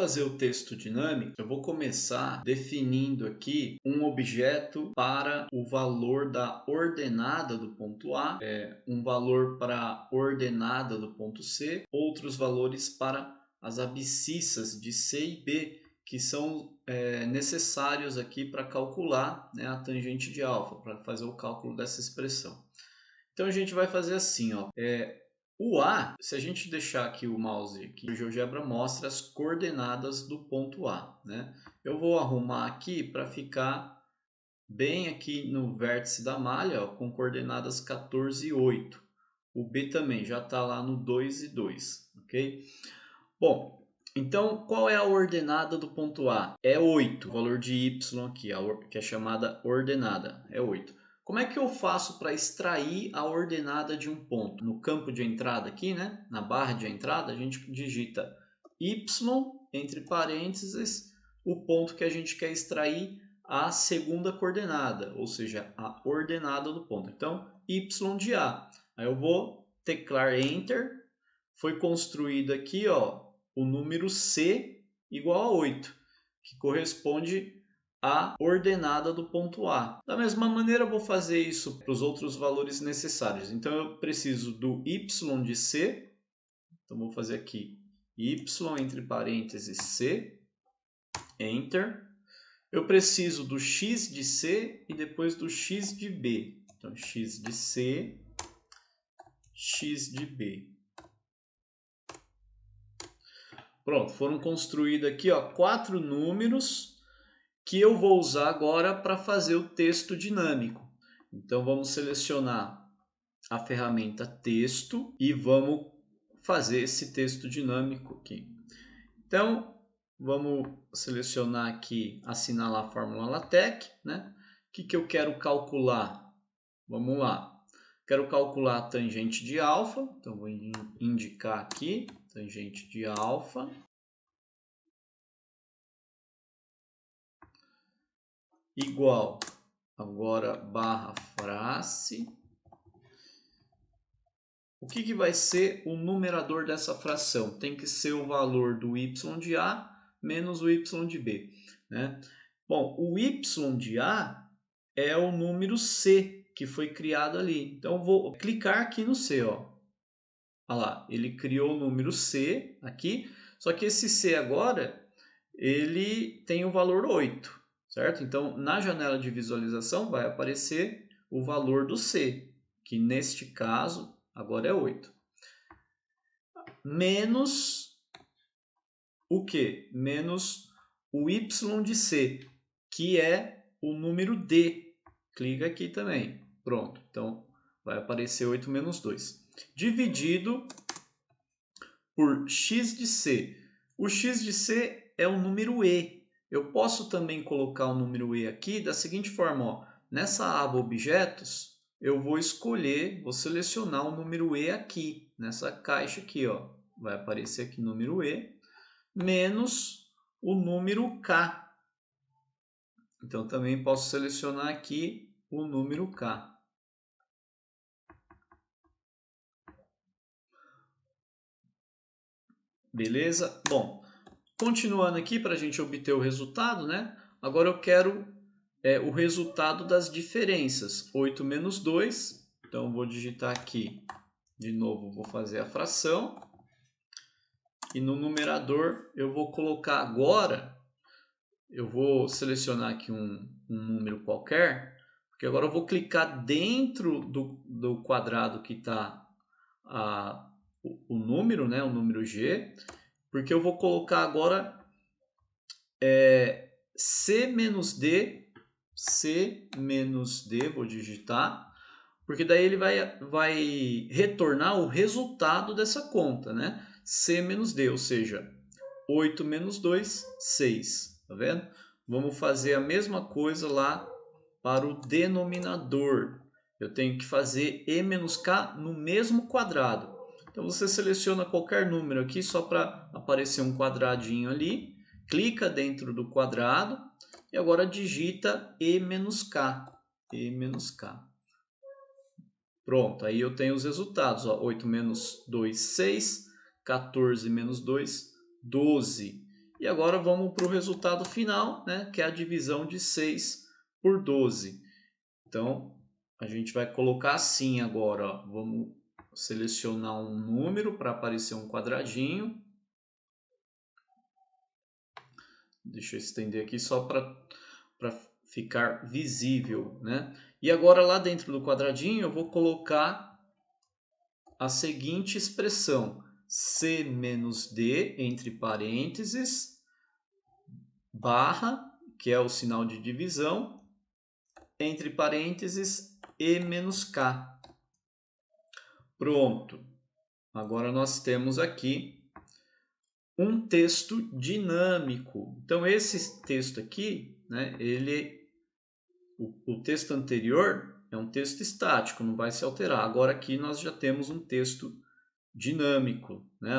fazer o texto dinâmico, eu vou começar definindo aqui um objeto para o valor da ordenada do ponto A, um valor para a ordenada do ponto C, outros valores para as abscissas de C e B, que são necessários aqui para calcular, né, a tangente de alfa, para fazer o cálculo dessa expressão. Então a gente vai fazer assim, ó. O A, se a gente deixar aqui o mouse, aqui, o GeoGebra mostra as coordenadas do ponto A, né? Eu vou arrumar aqui para ficar bem aqui no vértice da malha, ó, com coordenadas 14 e 8. O B também já está lá no 2 e 2, ok? Bom, então qual é a ordenada do ponto A? É 8, o valor de y aqui, que é chamada ordenada, é 8. Como é que eu faço para extrair a ordenada de um ponto? No campo de entrada aqui, né? Na barra de entrada, a gente digita y, entre parênteses, o ponto que a gente quer extrair a segunda coordenada, ou seja, a ordenada do ponto. Então, y de A. Aí eu vou teclar Enter. Foi construído aqui, ó, o número C igual a 8, que corresponde a ordenada do ponto A. Da mesma maneira, eu vou fazer isso para os outros valores necessários. Então, eu preciso do y de C. Então, vou fazer aqui y entre parênteses C, Enter. Eu preciso do x de C e depois do x de B. Então, x de C, x de B. Pronto, foram construídos aqui, ó, 4 números que eu vou usar agora para fazer o texto dinâmico. Então, vamos selecionar a ferramenta texto e vamos fazer esse texto dinâmico aqui. Então, vamos selecionar aqui, assinalar a fórmula LaTeX, né? O que eu quero calcular? Vamos lá. Quero calcular a tangente de alfa, então vou indicar aqui, tangente de alfa. Igual, agora barra frase. O que vai ser o numerador dessa fração? Tem que ser o valor do y de A menos o y de B, né? Bom, o y de A é o número C que foi criado ali. Então, vou clicar aqui no C, ó. Olha lá, ele criou o número C aqui, só que esse C agora, ele tem o valor 8, certo? Então, na janela de visualização vai aparecer o valor do C, que neste caso agora é 8. Menos o quê? Menos o y de C, que é o número D. Clica aqui também. Pronto. Então, vai aparecer 8 menos 2. Dividido por x de C. O x de C é o número E. Eu posso também colocar o número E aqui da seguinte forma, ó. Nessa aba Objetos, eu vou escolher, vou selecionar o número E aqui, nessa caixa aqui, ó. Vai aparecer aqui o número E, menos o número K. Então, também posso selecionar aqui o número K. Beleza? Bom, continuando aqui para a gente obter o resultado, né? Agora eu quero o resultado das diferenças. 8 menos 2. Então, vou digitar aqui, de novo, vou fazer a fração. E no numerador, eu vou colocar agora, eu vou selecionar aqui um número qualquer, porque agora eu vou clicar dentro do quadrado que está o número, né, o número G, porque eu vou colocar agora C menos D, vou digitar, porque daí ele vai retornar o resultado dessa conta, né? C menos D, ou seja, 8 menos 2, 6, tá vendo? Vamos fazer a mesma coisa lá para o denominador. Eu tenho que fazer E menos K no mesmo quadrado. Então, você seleciona qualquer número aqui, só para aparecer um quadradinho ali. Clica dentro do quadrado e agora digita E menos K. E menos K. Pronto, aí eu tenho os resultados. Ó, 8 menos 2, 6. 14 menos 2, 12. E agora vamos para o resultado final, né, que é a divisão de 6 por 12. Então, a gente vai colocar assim agora, ó. Vamos selecionar um número para aparecer um quadradinho. Deixa eu estender aqui só para ficar visível, né? E agora lá dentro do quadradinho eu vou colocar a seguinte expressão: C menos D, entre parênteses, barra, que é o sinal de divisão, entre parênteses, E menos K. Pronto. Agora nós temos aqui um texto dinâmico. Então esse texto aqui, né, o texto anterior é um texto estático, não vai se alterar. Agora aqui nós já temos um texto dinâmico, né?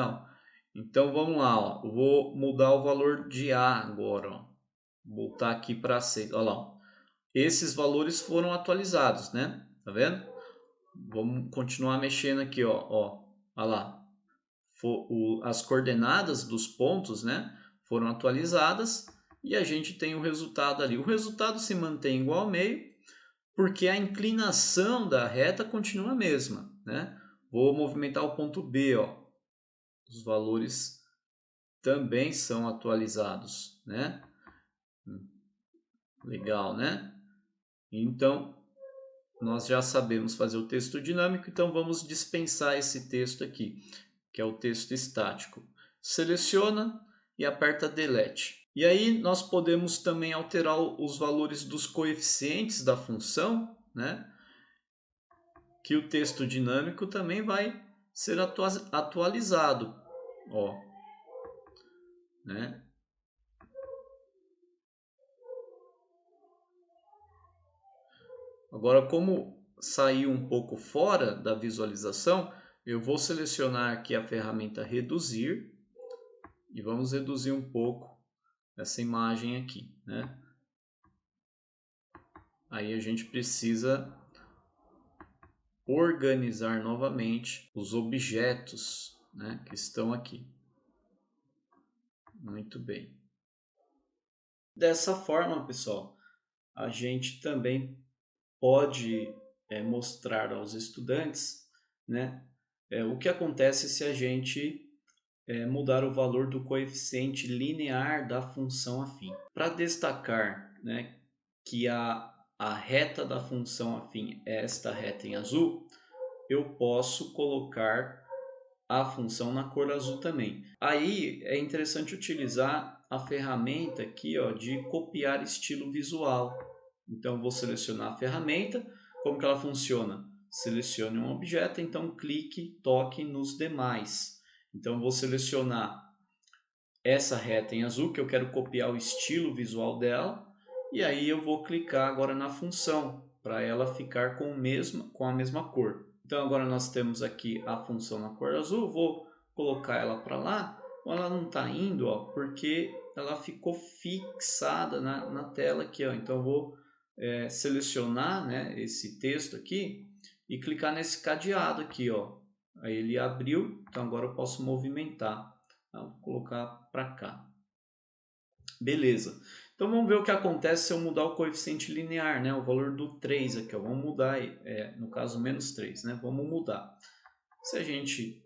Então vamos lá, ó. Eu vou mudar o valor de A agora, ó. Voltar aqui para 6. Olha lá, ó. Esses valores foram atualizados, né? Tá vendo? Vamos continuar mexendo aqui, ó. Olha lá. As coordenadas dos pontos, né, foram atualizadas e a gente tem o resultado ali. O resultado se mantém igual ao meio, porque a inclinação da reta continua a mesma, né? Vou movimentar o ponto B, ó. Os valores também são atualizados, né? Legal, né? Então, nós já sabemos fazer o texto dinâmico, então vamos dispensar esse texto aqui, que é o texto estático. Seleciona e aperta Delete. E aí nós podemos também alterar os valores dos coeficientes da função, né? Que o texto dinâmico também vai ser atualizado. Ó, né? Agora, como saiu um pouco fora da visualização, eu vou selecionar aqui a ferramenta Reduzir e vamos reduzir um pouco essa imagem aqui, né? Aí a gente precisa organizar novamente os objetos, né, que estão aqui. Muito bem. Dessa forma, pessoal, a gente também pode mostrar aos estudantes, né, o que acontece se a gente mudar o valor do coeficiente linear da função afim. Para destacar, né, que a reta da função afim é esta reta em azul, eu posso colocar a função na cor azul também. Aí é interessante utilizar a ferramenta aqui, ó, de copiar estilo visual. Então vou selecionar a ferramenta, como que ela funciona? Selecione um objeto, então clique, toque nos demais. Então vou selecionar essa reta em azul, que eu quero copiar o estilo visual dela, e aí eu vou clicar agora na função, para ela ficar com a mesma cor. Então agora nós temos aqui a função na cor azul, vou colocar ela para lá, ela não está indo, ó, porque ela ficou fixada na tela aqui, ó. Então eu vou selecionar, né, esse texto aqui e clicar nesse cadeado aqui, ó. Aí ele abriu, então agora eu posso movimentar. Vou colocar para cá. Beleza. Então vamos ver o que acontece se eu mudar o coeficiente linear, né? O valor do 3 aqui, ó. Vamos mudar, no caso, menos 3, né? Vamos mudar. Se a gente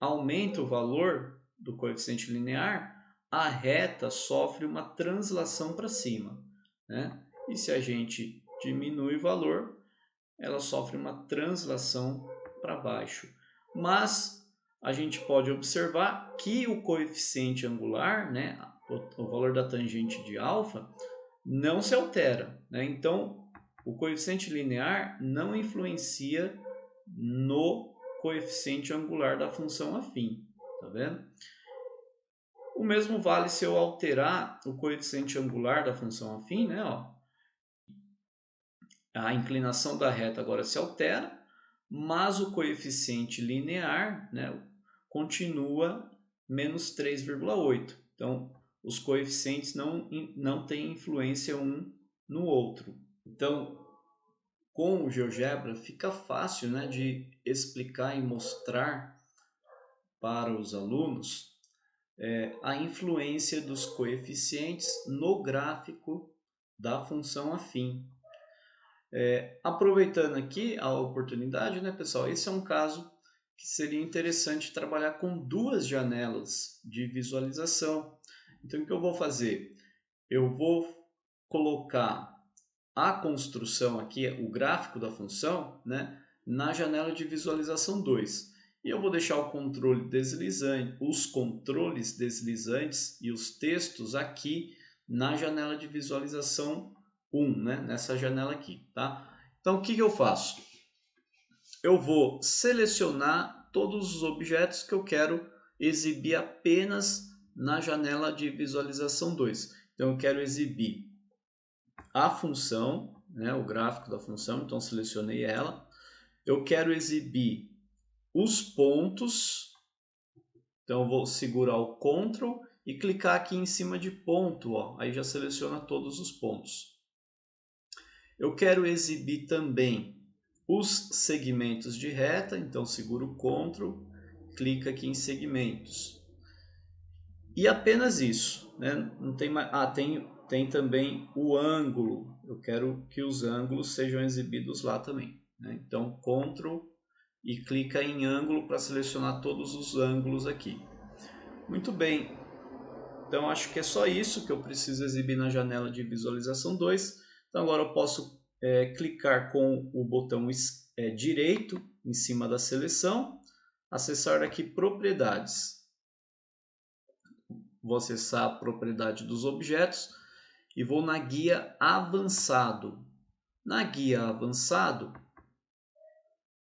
aumenta o valor do coeficiente linear, a reta sofre uma translação para cima, né? E se a gente diminui o valor, ela sofre uma translação para baixo. Mas a gente pode observar que o coeficiente angular, né, o valor da tangente de alfa, não se altera, né? Então, o coeficiente linear não influencia no coeficiente angular da função afim, tá vendo? O mesmo vale se eu alterar o coeficiente angular da função afim, né? Ó, a inclinação da reta agora se altera, mas o coeficiente linear, né, continua menos 3,8. Então, os coeficientes não têm influência um no outro. Então, com o GeoGebra fica fácil, né, de explicar e mostrar para os alunos a influência dos coeficientes no gráfico da função afim. Aproveitando aqui a oportunidade, né, pessoal? Esse é um caso que seria interessante trabalhar com duas janelas de visualização. Então, o que eu vou fazer? Eu vou colocar a construção aqui, o gráfico da função, né, na janela de visualização 2. E eu vou deixar o controle deslizante, os controles deslizantes e os textos aqui na janela de visualização 1, né, nessa janela aqui, tá? Então, o que eu faço? Eu vou selecionar todos os objetos que eu quero exibir apenas na janela de visualização 2. Então, eu quero exibir a função, né, o gráfico da função, então selecionei ela. Eu quero exibir os pontos, então eu vou segurar o Ctrl e clicar aqui em cima de ponto, ó, aí já seleciona todos os pontos. Eu quero exibir também os segmentos de reta, então seguro o Ctrl, clica aqui em segmentos. E apenas isso, né? Não tem mais, tem também o ângulo, eu quero que os ângulos sejam exibidos lá também, né? Então Ctrl e clica em ângulo para selecionar todos os ângulos aqui. Muito bem, então acho que é só isso que eu preciso exibir na janela de visualização 2. Então agora eu posso clicar com o botão direito em cima da seleção, acessar aqui propriedades. Vou acessar a propriedade dos objetos e vou na guia avançado. Na guia avançado,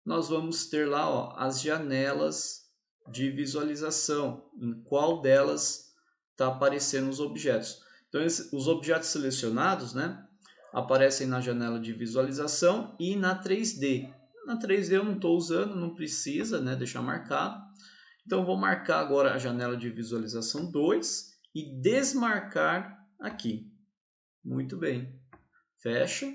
nós vamos ter lá, ó, as janelas de visualização, em qual delas está aparecendo os objetos. Então, os objetos selecionados, né, aparecem na janela de visualização e na 3D. Na 3D eu não estou usando, não precisa, né, deixar marcado. Então, vou marcar agora a janela de visualização 2 e desmarcar aqui. Muito bem. Fecha.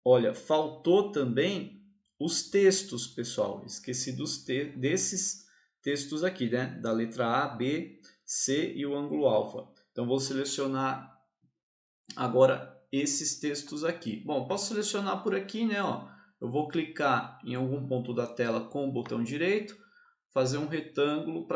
Olha, faltou também os textos, pessoal. Esqueci desses textos aqui, né? Da letra A, B, C e o ângulo alfa. Então, vou selecionar agora esses textos aqui. Bom, posso selecionar por aqui, né? Ó, eu vou clicar em algum ponto da tela com o botão direito, fazer um retângulo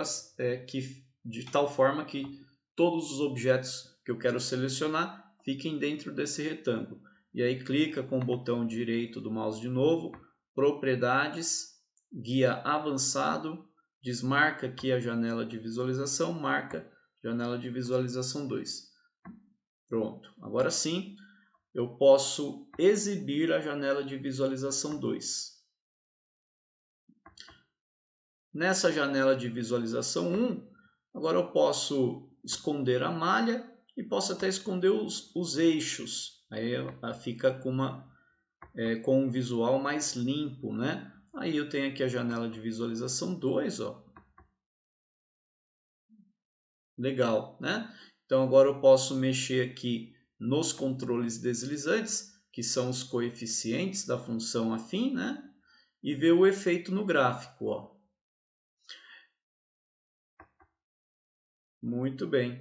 de tal forma que todos os objetos que eu quero selecionar fiquem dentro desse retângulo. E aí clica com o botão direito do mouse de novo, propriedades, guia avançado, desmarca aqui a janela de visualização, marca janela de visualização 2. Pronto, agora sim eu posso exibir a janela de visualização 2. Nessa janela de visualização 1, agora eu posso esconder a malha e posso até esconder os eixos. Aí fica com um visual mais limpo, né? Aí eu tenho aqui a janela de visualização 2, ó. Legal, né? Então agora eu posso mexer aqui nos controles deslizantes, que são os coeficientes da função afim, né? E ver o efeito no gráfico, ó. Muito bem.